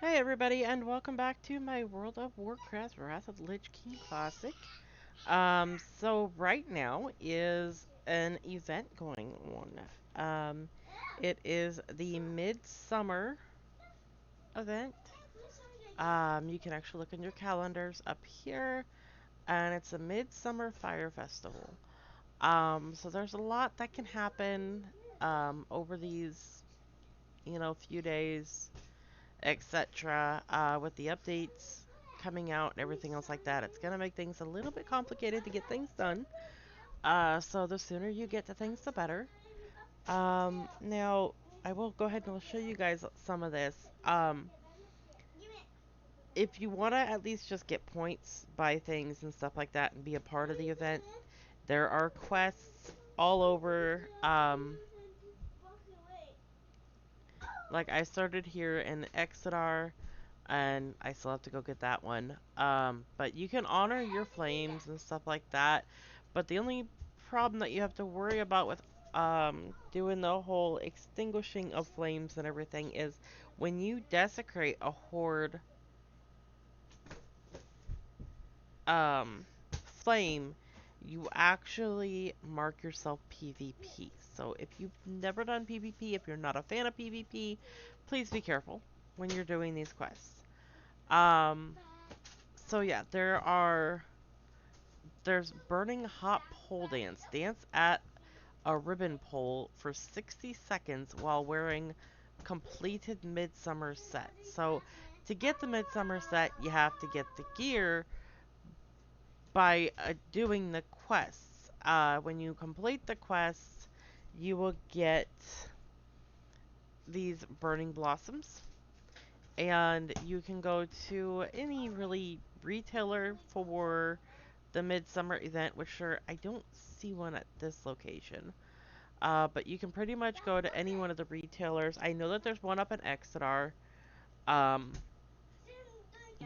Hey everybody, and welcome back to my World of Warcraft Wrath of the Lich King Classic. So right now is an event going on. It is the Midsummer event. You can actually look in your calendars up here, and it's a Midsummer Fire Festival. So there's a lot that can happen, over these, few days, etc. With the updates coming out and everything else like that, it's gonna make things a little bit complicated to get things done. So the sooner you get to things, the better. Now I will go ahead and I'll show you guys some of this. If you want to at least just get points, buy things and stuff like that, and be a part of the event, there are quests all over. Like I started here in Exeter, and I still have to go get that one. But you can honor your flames and stuff like that. But the only problem that you have to worry about with doing the whole extinguishing of flames and everything is when you desecrate a horde um, flame, you actually mark yourself PvP. So if you've never done PvP, if you're not a fan of PvP, please be careful when you're doing these quests. Um, So yeah, there's burning hot pole dance. Dance at a ribbon pole for 60 seconds while wearing completed midsummer set. So to get the midsummer set, you have to get the gear by doing the quests. When you complete the quests, you will get these burning blossoms, and you can go to any really retailer for the Midsummer event, which I don't see one at this location. But you can pretty much go to any one of the retailers. I know that there's one up in Exeter, um,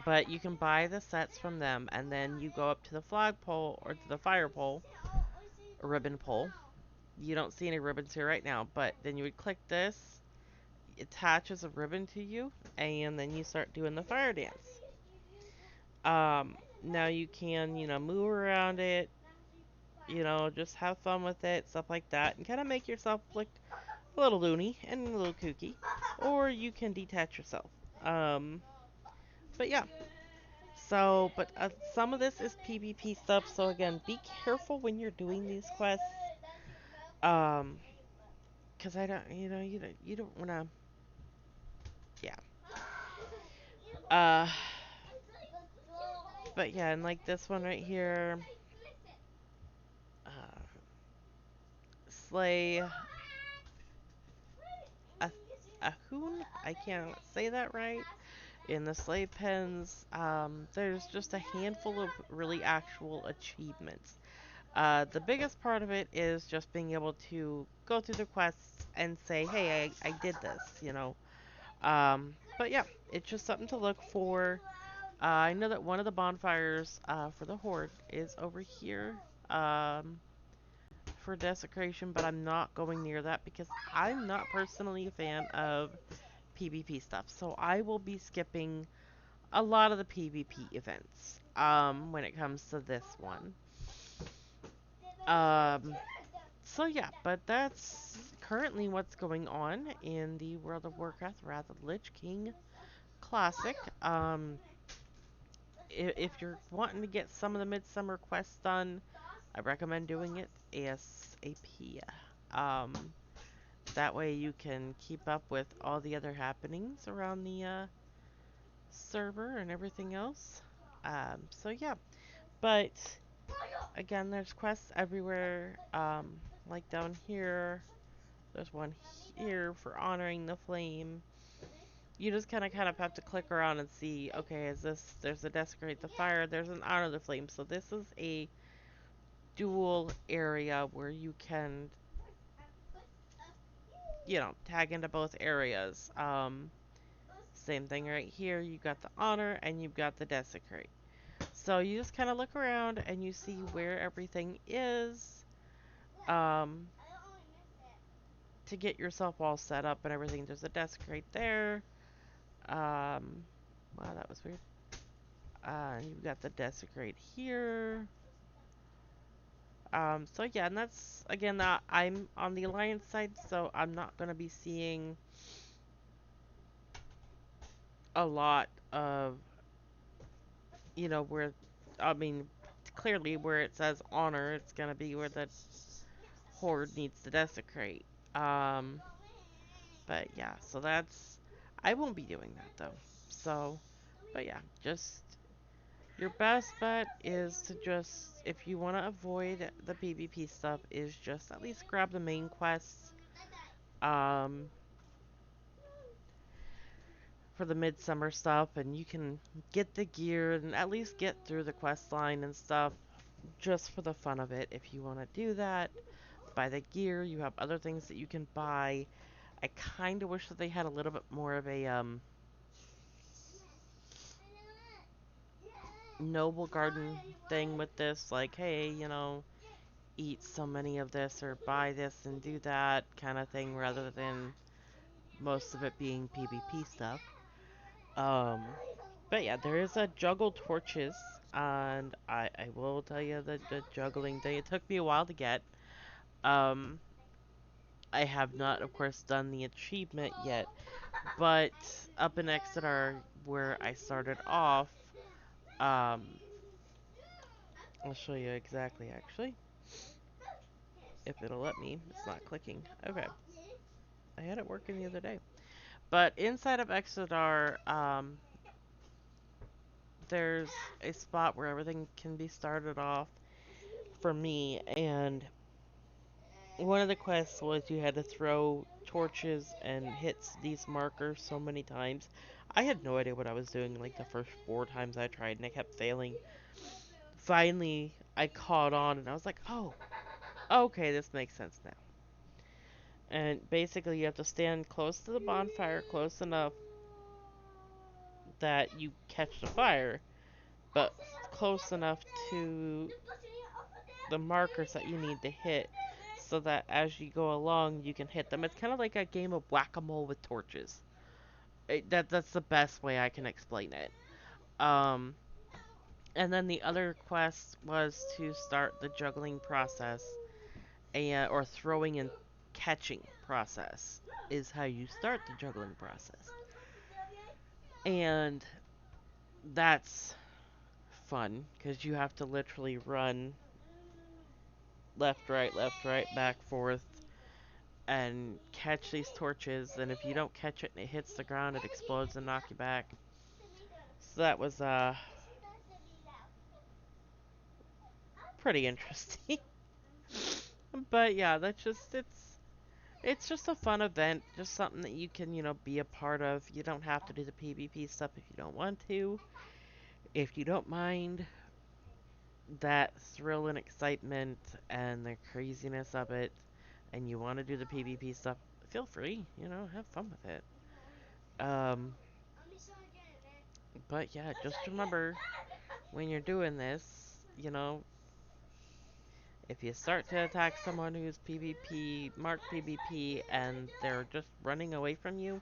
but you can buy the sets from them, and then you go up to the flagpole or to the fire pole, a ribbon pole. You don't see any ribbons here right now, but then you would click this, it attaches a ribbon to you, and then you start doing the fire dance. Now you can, move around it, just have fun with it, stuff like that, and kind of make yourself look a little loony and a little kooky. Or you can detach yourself. Um, but yeah. Some of this is PvP stuff, so again, be careful when you're doing these quests. Um, because I don't, you don't want to, yeah. Uh, but yeah, and like this one right here, uh, slay a, a hoon. I can't say that right. In the slave pens, there's just a handful of really actual achievements. The biggest part of it is just being able to go through the quests and say, hey, I did this. But yeah, it's just something to look for. I know that one of the bonfires for the Horde is over here for desecration, but I'm not going near that because I'm not personally a fan of PvP stuff. So I will be skipping a lot of the PvP events when it comes to this one. Um, so yeah, but that's currently what's going on in the World of Warcraft Wrath of the Lich King Classic. If you're wanting to get some of the Midsummer quests done, I recommend doing it ASAP. Um, that way you can keep up with all the other happenings around the server and everything else. So yeah, but again, there's quests everywhere. Like down here, there's one here for honoring the flame. You just kind of have to click around and see, okay, there's a desecrate the fire, there's an honor the flame. So this is a dual area where you can, tag into both areas. Same thing right here. You got the honor and you've got the desecrate. So you just kind of look around and you see where everything is. Um, to get yourself all set up and everything. There's a desk right there. Wow, that was weird. You've got the desecrate here. So yeah, and that's again that I'm on the alliance side, so I'm not gonna be seeing a lot of where I mean clearly where it says honor, it's gonna be where the horde needs to desecrate. Um, but yeah, so that's I won't be doing that though. So, but yeah, just your best bet is to just if you want to avoid the PvP stuff, is just at least grab the main quests. Um, for the midsummer stuff, and you can get the gear and at least get through the quest line and stuff just for the fun of it. If you want to do that, buy the gear. You have other things that you can buy. I kind of wish that they had a little bit more of a noble garden thing with this, like, hey, eat so many of this or buy this and do that kind of thing, rather than most of it being PvP stuff. Um, But yeah, there is a juggle torches, and I will tell you that the juggling thing, it took me a while to get. Um, I have not, of course, done the achievement yet, but up in Exeter, where I started off, um, I'll show you exactly, actually, if it'll let me. It's not clicking. Okay, I had it working the other day. But inside of Exeter, there's a spot where everything can be started off for me, and one of the quests was you had to throw torches and hit these markers so many times. I had no idea what I was doing like the first 4 times I tried, and I kept failing. Finally, I caught on and I was like, oh, okay, this makes sense now. And basically, you have to stand close to the bonfire, close enough that you catch the fire, but close enough to the markers that you need to hit so that as you go along you can hit them. It's kind of like a game of whack-a-mole with torches. That's the best way I can explain it. Um, and then the other quest was to start the juggling process, and or throwing and catching process is how you start the juggling process. And that's fun because you have to literally run left, right, back, forth, and catch these torches, and if you don't catch it and it hits the ground, it explodes and knock you back. So that was pretty interesting. But yeah, that's just it's just a fun event, just something that you can, be a part of. You don't have to do the PvP stuff if you don't want to. If you don't mind that thrill and excitement and the craziness of it, and you want to do the PvP stuff, feel free, have fun with it. Um, but yeah, just remember when you're doing this, you know, if you start to attack someone who's PvP, marked PvP, and they're just running away from you,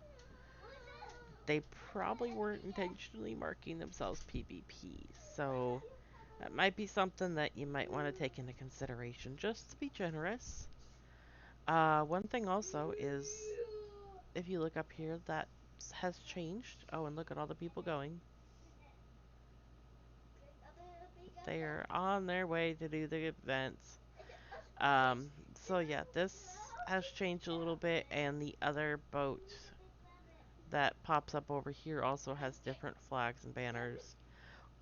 they probably weren't intentionally marking themselves PvP. So that might be something that you might want to take into consideration just to be generous. One thing also is if you look up here, that has changed. Oh, and look at all the people going. They are on their way to do the events. Um, so yeah, this has changed a little bit, and the other boat that pops up over here also has different flags and banners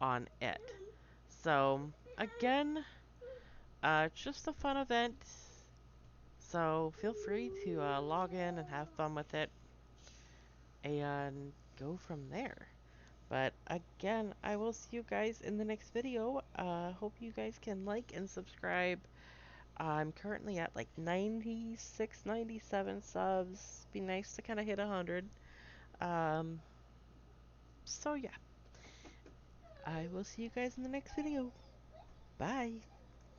on it. So again, it's just a fun event. So feel free to log in and have fun with it, and go from there. But again, I will see you guys in the next video. Hope you guys can like and subscribe. I'm currently at like 96, 97 subs. Be nice to kind of hit 100. Um, so yeah, I will see you guys in the next video. Bye.